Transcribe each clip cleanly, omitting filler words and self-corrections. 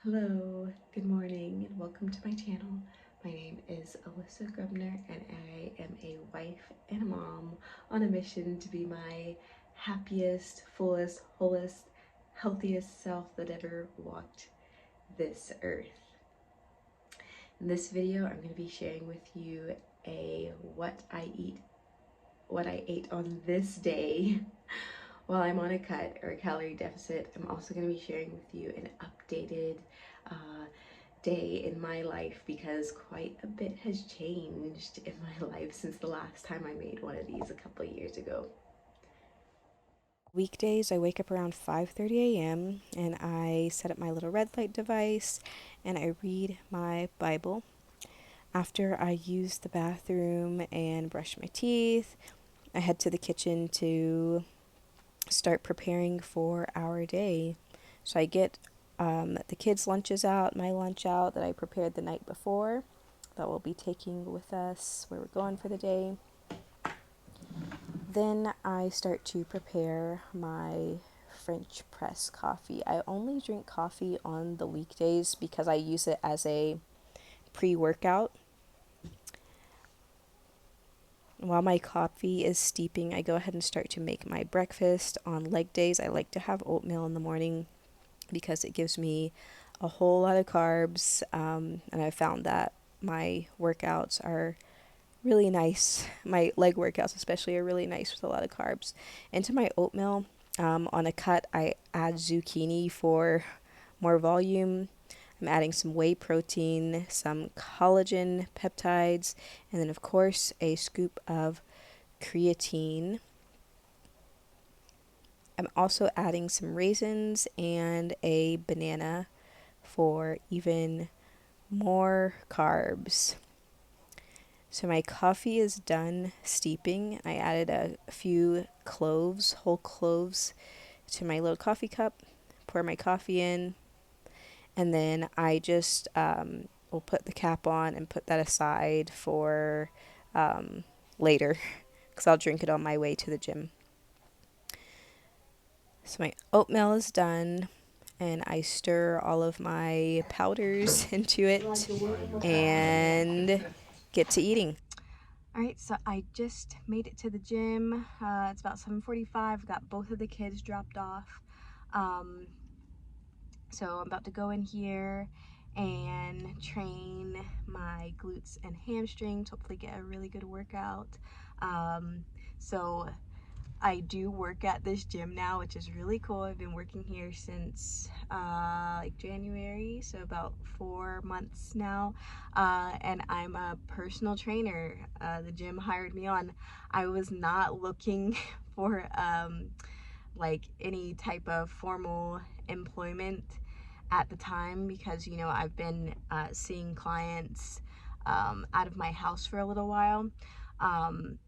Hello, good morning, and welcome to my channel. My name is Alyssa Grubner, and I am a wife and a mom on a mission to be my happiest, fullest, wholest, healthiest self that ever walked this earth. In this video, I'm going to be sharing with you a what I ate on this day while I'm on a cut or a calorie deficit. I'm also going to be sharing with you an updated uh, day in my life because quite a bit has changed in my life since the last time I made one of these a couple of years ago. Weekdays, I wake up around 5:30 a.m. and I set up my little red light device and I read my Bible. After I use the bathroom and brush my teeth, I head to the kitchen to start preparing for our day. So I get the kids' lunches out, my lunch out that I prepared the night before that we'll be taking with us where we're going for the day. Then I start to prepare my French press coffee. I only drink coffee on the weekdays because I use it as a pre workout. While my coffee is steeping, I go ahead and start to make my breakfast. On leg days, I like to have oatmeal in the morning because it gives me a whole lot of carbs. And I found that my workouts are really nice. My leg workouts, especially, are really nice with a lot of carbs. Into my oatmeal, on a cut, I add zucchini for more volume. I'm adding some whey protein, some collagen peptides, and then, of course, a scoop of creatine. I'm also adding some raisins and a banana for even more carbs. So my coffee is done steeping. I added a few cloves, whole cloves, to my little coffee cup. Pour my coffee in, and then I just will put the cap on and put that aside for later, because I'll drink it on my way to the gym. So my oatmeal is done, and I stir all of my powders into it and get to eating. All right, so I just made it to the gym. It's about 7:45. Got both of the kids dropped off. Um, so I'm about to go in here and train my glutes and hamstrings, hopefully get a really good workout. So I do work at this gym now, which is really cool. I've been working here since like January, so about 4 months now. And I'm a personal trainer. The gym hired me on. I was not looking for like any type of formal employment at the time because, I've been seeing clients out of my house for a little while.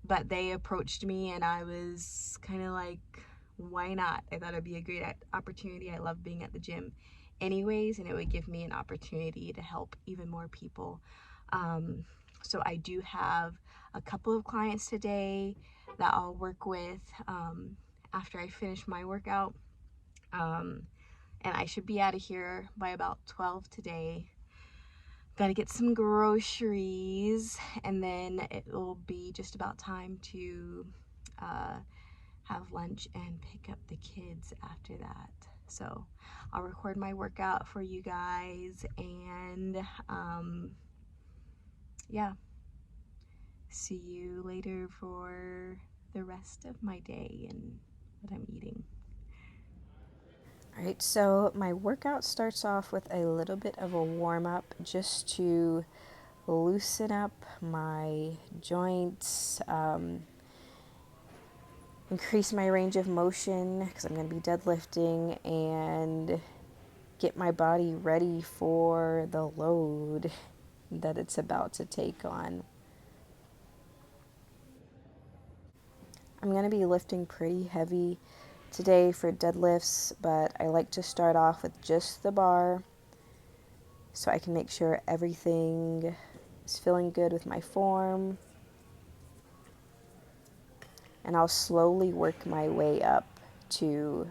But they approached me and I was kind of like, why not? I thought it'd be a great opportunity. I love being at the gym anyways, and it would give me an opportunity to help even more people. So I do have a couple of clients today that I'll work with after I finish my workout. And I should be out of here by about 12 today. Gotta get some groceries, and then it will be just about time to uh, have lunch and pick up the kids after that. So I'll record my workout for you guys, and yeah, see you later for the rest of my day and what I'm eating. All right, so my workout starts off with a little bit of a warm up just to loosen up my joints, increase my range of motion because I'm going to be deadlifting, and get my body ready for the load that it's about to take on. I'm going to be lifting pretty heavy today for deadlifts, but I like to start off with just the bar so I can make sure everything is feeling good with my form. And I'll slowly work my way up to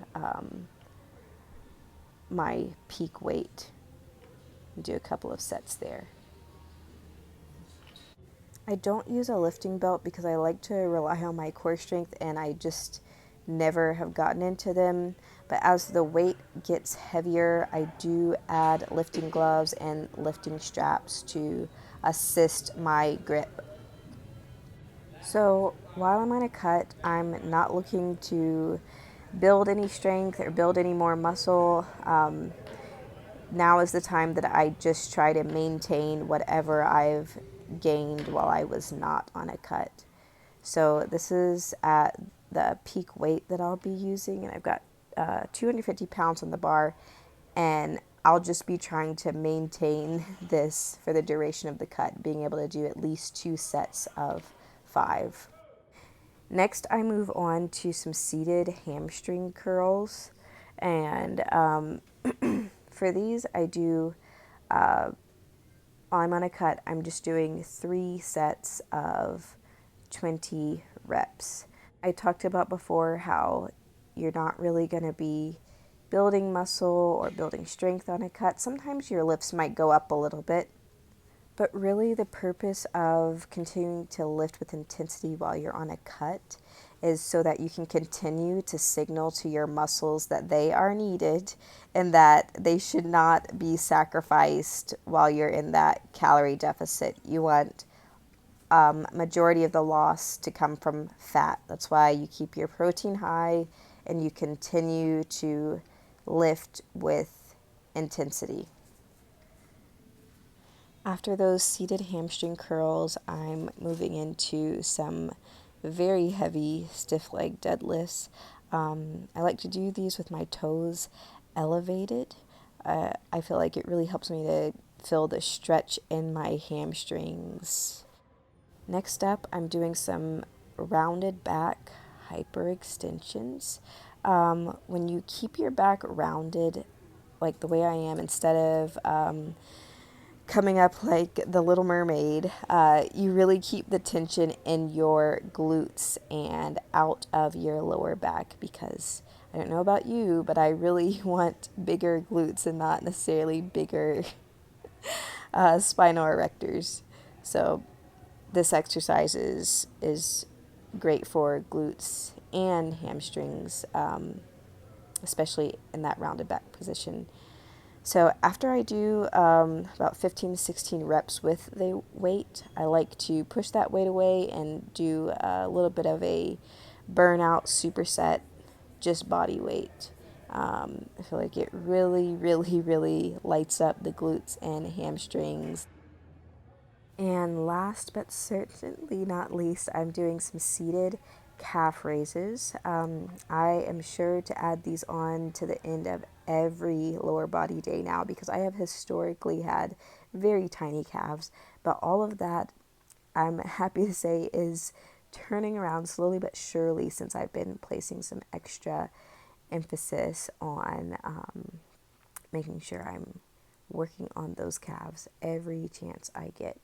my peak weight. and do a couple of sets there. I don't use a lifting belt because I like to rely on my core strength, and I just never have gotten into them. But as the weight gets heavier, I do add lifting gloves and lifting straps to assist my grip. So while I'm on a cut, I'm not looking to build any strength or build any more muscle. Now is the time that I just try to maintain whatever I've gained while I was not on a cut. So this is at the peak weight that I'll be using, and I've got 250 pounds on the bar, and I'll just be trying to maintain this for the duration of the cut, being able to do at least 2 sets of 5. Next, I move on to some seated hamstring curls, and for these, I do, while I'm on a cut, I'm just doing 3 sets of 20 reps. I talked about before how you're not really going to be building muscle or building strength on a cut. Sometimes your lifts might go up a little bit, but really the purpose of continuing to lift with intensity while you're on a cut is so that you can continue to signal to your muscles that they are needed and that they should not be sacrificed while you're in that calorie deficit. You want majority of the loss to come from fat. That's why you keep your protein high and you continue to lift with intensity. After those seated hamstring curls, I'm moving into some very heavy stiff leg deadlifts. I like to do these with my toes elevated. I feel like it really helps me to feel the stretch in my hamstrings. Next up, I'm doing some rounded back hyperextensions. When you keep your back rounded, like the way I am, instead of coming up like the Little Mermaid, you really keep the tension in your glutes and out of your lower back, because I don't know about you, but I really want bigger glutes and not necessarily bigger spinal erectors. So this exercise is great for glutes and hamstrings, especially in that rounded back position. So after I do about 15 to 16 reps with the weight, I like to push that weight away and do a little bit of a burnout superset, just body weight. I feel like it really, really, really lights up the glutes and hamstrings. And last but certainly not least, I'm doing some seated calf raises. I am sure to add these on to the end of every lower body day now, because I have historically had very tiny calves, but all of that, I'm happy to say, is turning around slowly but surely since I've been placing some extra emphasis on making sure I'm working on those calves every chance I get.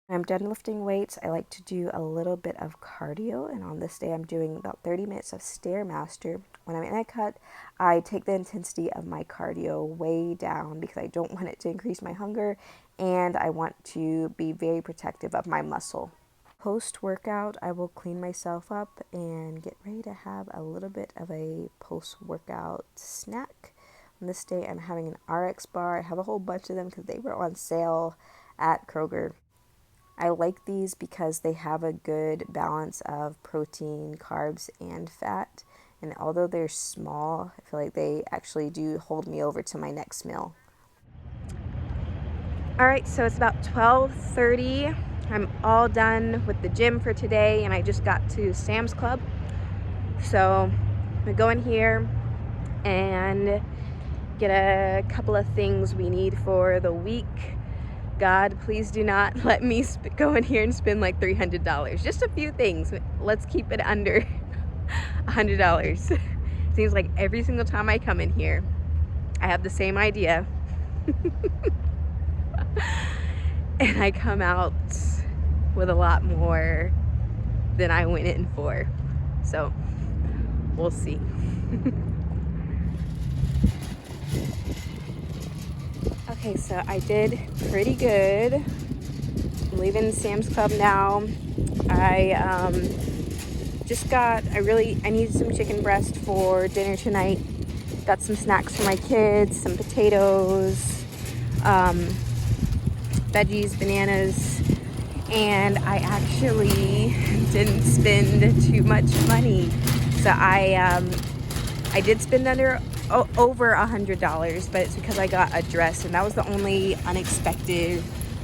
When I'm done lifting weights, I like to do a little bit of cardio, and on this day I'm doing about 30 minutes of Stairmaster. When I'm in a cut, I take the intensity of my cardio way down because I don't want it to increase my hunger, and I want to be very protective of my muscle. Post-workout, I will clean myself up and get ready to have a little bit of a post-workout snack. On this day, I'm having an RX bar. I have a whole bunch of them because they were on sale at Kroger. I like these because they have a good balance of protein, carbs, and fat. And although they're small, I feel like they actually do hold me over to my next meal. All right, so it's about 12:30. I'm all done with the gym for today, and I just got to Sam's Club. So I'm gonna go in here and get a couple of things we need for the week. God, please do not let me go in here and spend like $300. Just a few things. Let's keep it under $100. Seems like every single time I come in here, I have the same idea. And I come out with a lot more than I went in for. So, we'll see. Okay, Okay, so I did pretty good. I'm leaving Sam's Club now. I I needed some chicken breast for dinner tonight. Got some snacks for my kids, some potatoes, veggies, bananas, and I actually didn't spend too much money. So I did spend over $100, but it's because I got a dress, and that was the only unexpected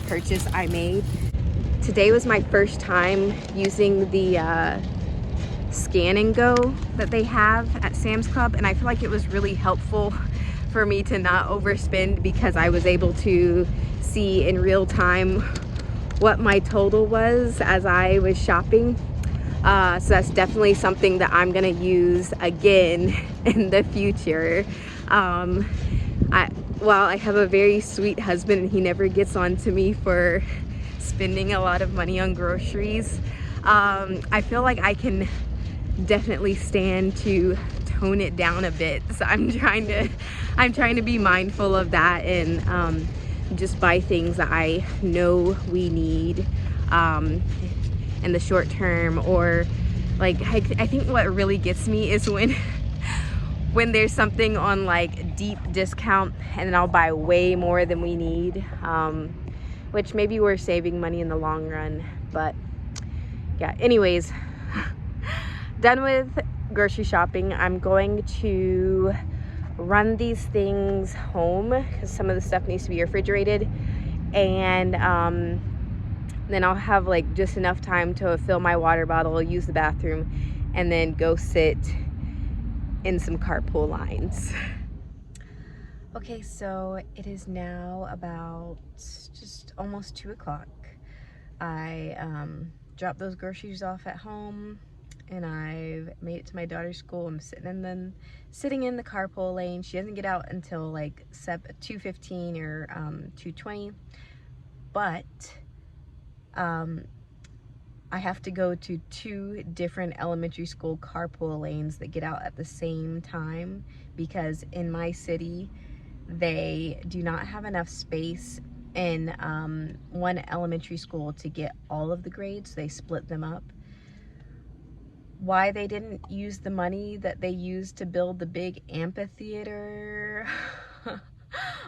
purchase I made. Today was my first time using the scan and go that they have at Sam's Club, and I feel like it was really helpful for me to not overspend because I was able to see in real time what my total was as I was shopping. So that's definitely something that I'm gonna use again in the future. I have a very sweet husband and he never gets on to me for spending a lot of money on groceries. I feel like I can definitely stand to tone it down a bit. So I'm trying to be mindful of that and just buy things that I know we need in the short term, or like I think what really gets me is when there's something on like deep discount and then I'll buy way more than we need, which maybe we're saving money in the long run. But yeah, anyways, done with grocery shopping. I'm going to run these things home because some of the stuff needs to be refrigerated, and then I'll have like just enough time to fill my water bottle, use the bathroom, and then go sit in some carpool lines. Okay, so it is now about just almost 2 o'clock. I dropped those groceries off at home and I've made it to my daughter's school. I'm sitting in the carpool lane. She doesn't get out until like 2:15 or 2:20, but I have to go to 2 different elementary school carpool lanes that get out at the same time because in my city they do not have enough space in one elementary school to get all of the grades. They split them up. Why they didn't use the money that they used to build the big amphitheater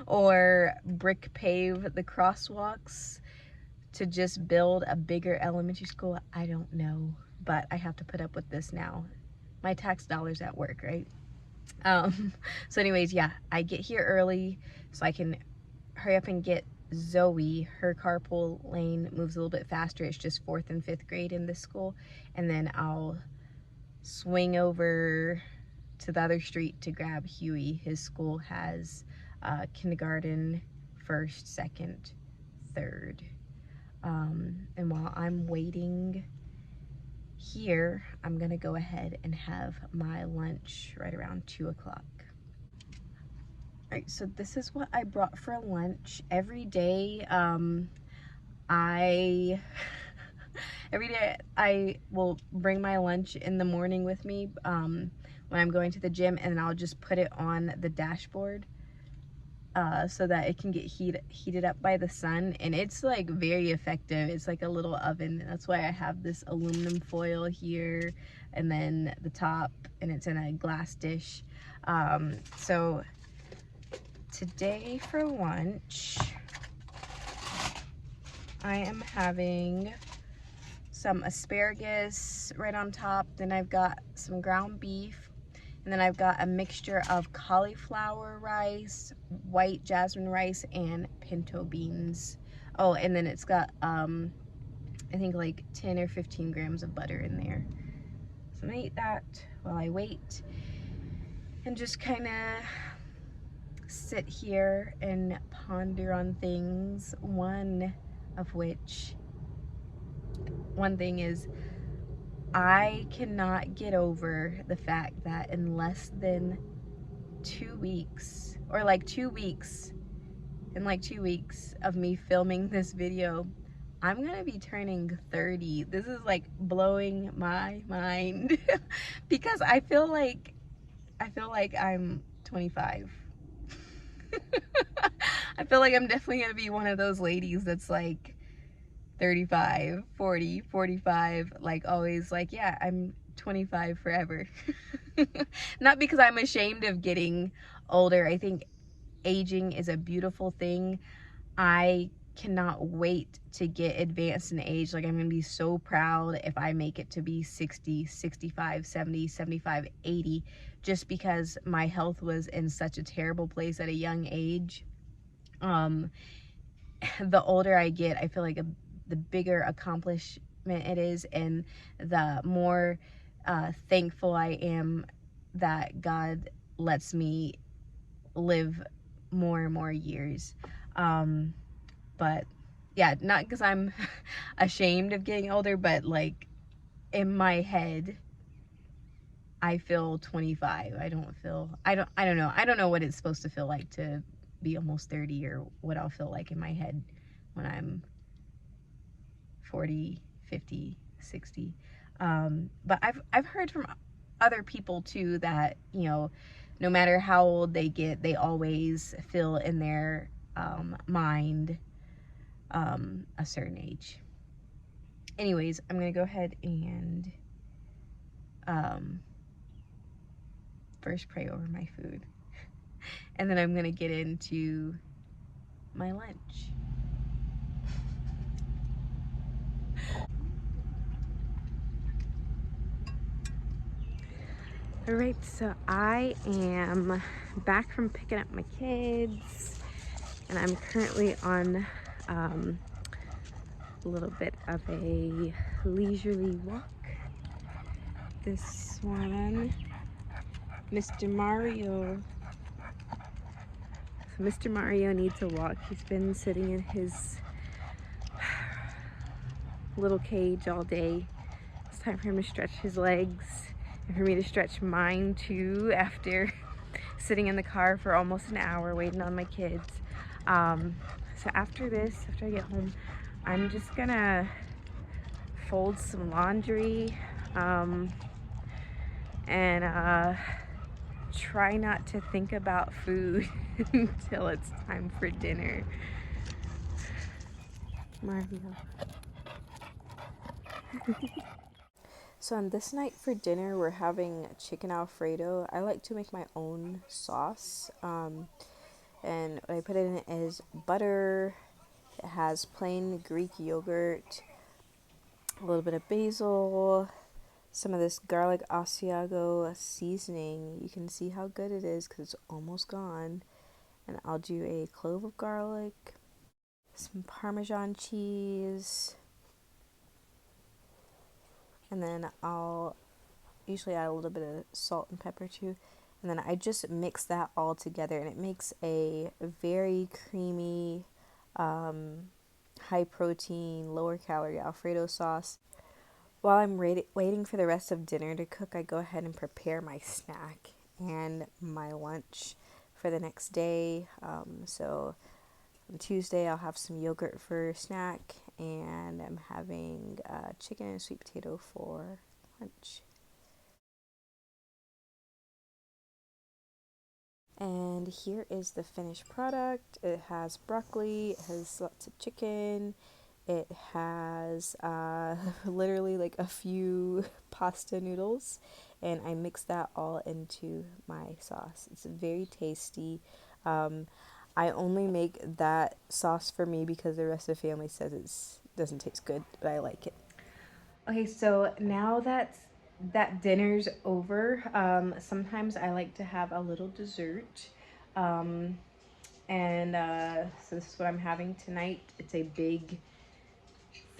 or brick pave the crosswalks to just build a bigger elementary school, I don't know, but I have to put up with this now. My tax dollars at work, right? So anyways, yeah, I get here early so I can hurry up and get Zoe. Her carpool lane moves a little bit faster. It's just 4th and 5th grade in this school, and then I'll swing over to the other street to grab Huey. His school has kindergarten, 1st, 2nd, 3rd. And while I'm waiting here, I'm gonna go ahead and have my lunch right around 2 o'clock. All right, so this is what I brought for lunch. Every day I will bring my lunch in the morning with me when I'm going to the gym, and then I'll just put it on the dashboard so that it can get heated up by the sun, and it's like very effective. It's like a little oven. That's why I have this aluminum foil here, and then the top, and it's in a glass dish. So today for lunch I am having some asparagus right on top, then I've got some ground beef, and then I've got a mixture of cauliflower rice, white jasmine rice, and pinto beans. Oh, and then it's got, I think like 10 or 15 grams of butter in there. So I'm gonna eat that while I wait and just kind of sit here and ponder on things. One thing is, I cannot get over the fact that in less than 2 weeks, or like 2 weeks, in like 2 weeks of me filming this video, I'm gonna be turning 30. This is like blowing my mind because I feel like I'm 25. I feel like I'm definitely going to be one of those ladies that's like 35, 40, 45, like always like, yeah, I'm 25 forever. Not because I'm ashamed of getting older. I think aging is a beautiful thing. I cannot wait to get advanced in age. Like, I'm gonna be so proud if I make it to be 60, 65, 70, 75, 80, just because my health was in such a terrible place at a young age. The older I get, I feel like the bigger accomplishment it is, and the more thankful I am that God lets me live more and more years. But yeah, not because I'm ashamed of getting older, but like in my head, I feel 25. I don't know. I don't know what it's supposed to feel like to be almost 30, or what I'll feel like in my head when I'm 40, 50, 60. But I've heard from other people too that, you know, no matter how old they get, they always feel in their mind a certain age. Anyways, I'm gonna go ahead and first pray over my food, and then I'm gonna get into my lunch. All right, so I am back from picking up my kids, and I'm currently on a little bit of a leisurely walk. This one, Mr. Mario. So Mr. Mario needs a walk. He's been sitting in his little cage all day. It's time for him to stretch his legs, and for me to stretch mine too after sitting in the car for almost an hour waiting on my kids. So after I get home, I'm just gonna fold some laundry and try not to think about food until it's time for dinner. Mario. So on this night for dinner, we're having chicken Alfredo. I like to make my own sauce. And what I put in it is butter. It has plain Greek yogurt, a little bit of basil, some of this garlic Asiago seasoning. You can see how good it is because it's almost gone. And I'll do a clove of garlic, some Parmesan cheese, and then I'll usually add a little bit of salt and pepper too. And then I just mix that all together, and it makes a very creamy, high protein, lower calorie Alfredo sauce. While I'm waiting for the rest of dinner to cook, I go ahead and prepare my snack and my lunch for the next day. So on Tuesday, I'll have some yogurt for snack, and I'm having chicken and sweet potato for lunch. And here is the finished product. It has broccoli, it has lots of chicken, it has literally like a few pasta noodles, and I mix that all into my sauce. It's very tasty. I only make that sauce for me because the rest of the family says it doesn't taste good, but I like it. Okay, so now that dinner's over, sometimes I like to have a little dessert. Um, and so this is what I'm having tonight. It's a big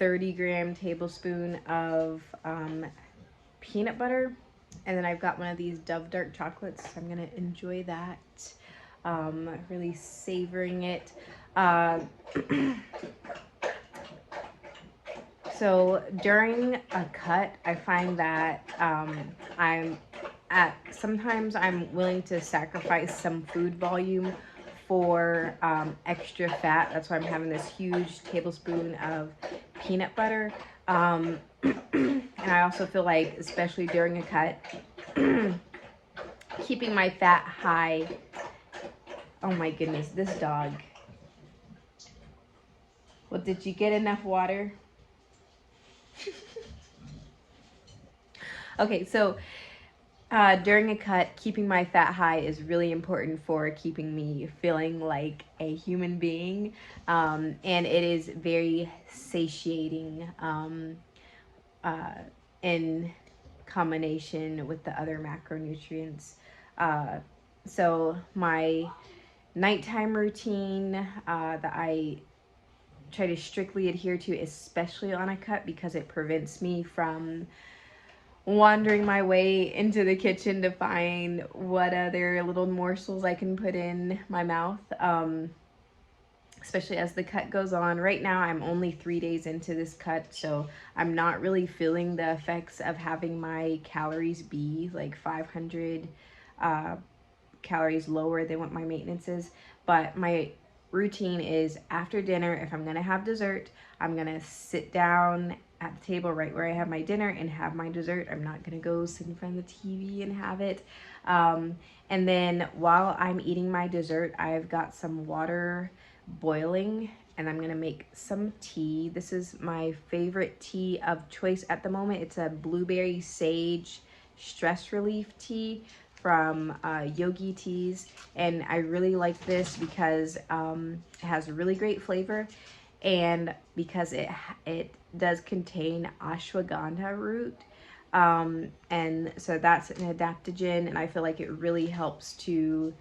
30-gram tablespoon of peanut butter. And then I've got one of these Dove dark chocolates. So I'm going to enjoy that. Really savoring it. So during a cut, I find that sometimes I'm willing to sacrifice some food volume for extra fat. That's why I'm having this huge tablespoon of peanut butter. And I also feel like, especially during a cut, keeping my fat high. Oh my goodness, this dog. Well, did you get enough water? Okay, so during a cut, keeping my fat high is really important for keeping me feeling like a human being. And it is very satiating in combination with the other macronutrients. Uh, so my nighttime routine that I try to strictly adhere to, especially on a cut, because it prevents me from wandering my way into the kitchen to find what other little morsels I can put in my mouth. Especially as the cut goes on. Right now, I'm only 3 days into this cut, so I'm not really feeling the effects of having my calories be like 500 calories lower than what my maintenance is. But my routine is after dinner, if I'm gonna have dessert, I'm gonna sit down at the table right where I have my dinner and have my dessert. I'm not gonna go sit in front of the TV and have it. And then while I'm eating my dessert, I've got some water boiling and I'm gonna make some tea. This is my favorite tea of choice at the moment. It's a blueberry sage stress relief tea from Yogi Teas, and I really like this because it has really great flavor, and because it does contain ashwagandha root, and so that's an adaptogen, and I feel like it really helps to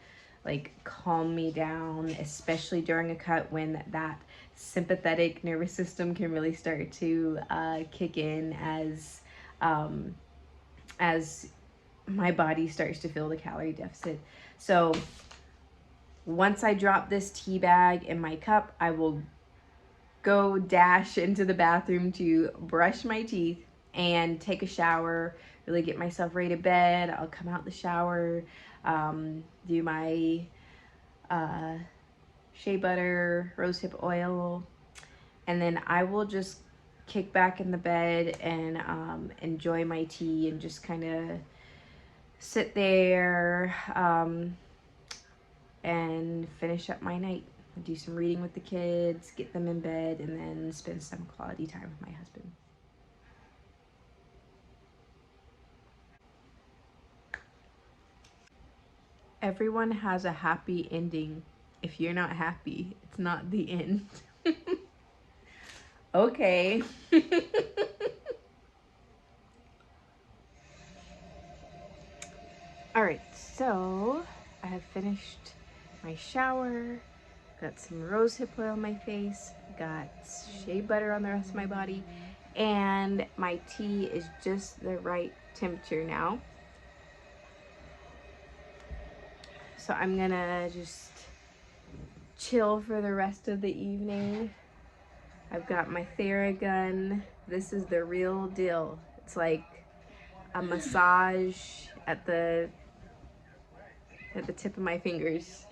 like calm me down, especially during a cut when that sympathetic nervous system can really start to kick in as my body starts to feel the calorie deficit. So once I drop this tea bag in my cup, I will go dash into the bathroom to brush my teeth and take a shower, really get myself ready to bed. I'll come out the shower, do my shea butter, rosehip oil, and then I will just kick back in the bed and enjoy my tea and just kind of sit there and finish up my night. Do some reading with the kids, get them in bed, and then spend some quality time with my husband. Everyone has a happy ending. If you're not happy, it's not the end. Okay. All right, so I have finished my shower, got some rosehip oil on my face, got shea butter on the rest of my body, and my tea is just the right temperature now. So I'm gonna just chill for the rest of the evening. I've got my Theragun. This is the real deal. It's like a massage at the tip of my fingers.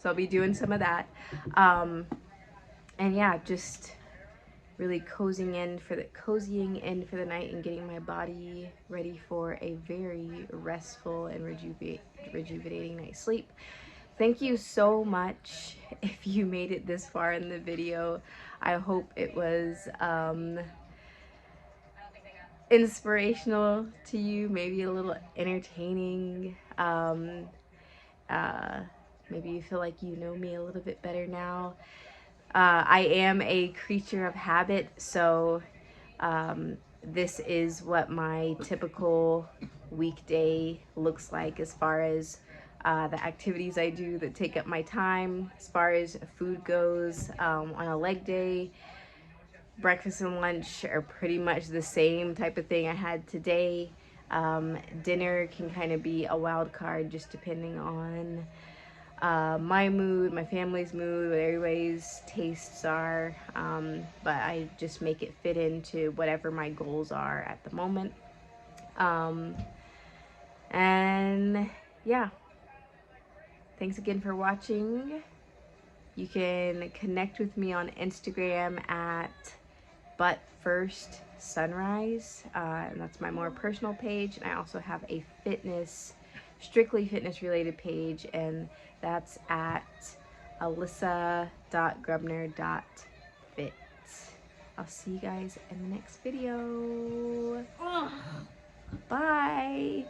So I'll be doing some of that. And yeah, just really cozying in for the night and getting my body ready for a very restful and rejuvenating night's sleep. Thank you so much if you made it this far in the video. I hope it was inspirational to you, maybe a little entertaining. Maybe you feel like you know me a little bit better now. I am a creature of habit, so this is what my typical weekday looks like as far as the activities I do that take up my time. As far as food goes, on a leg day, breakfast and lunch are pretty much the same type of thing I had today. Dinner can kind of be a wild card just depending on my mood, my family's mood, what everybody's tastes are, but I just make it fit into whatever my goals are at the moment. And yeah, thanks again for watching. You can connect with me on Instagram at But First Sunrise, and that's my more personal page. And I also have a strictly fitness related page, and that's at alyssa.grubner.fit. I'll see you guys in the next video. Bye.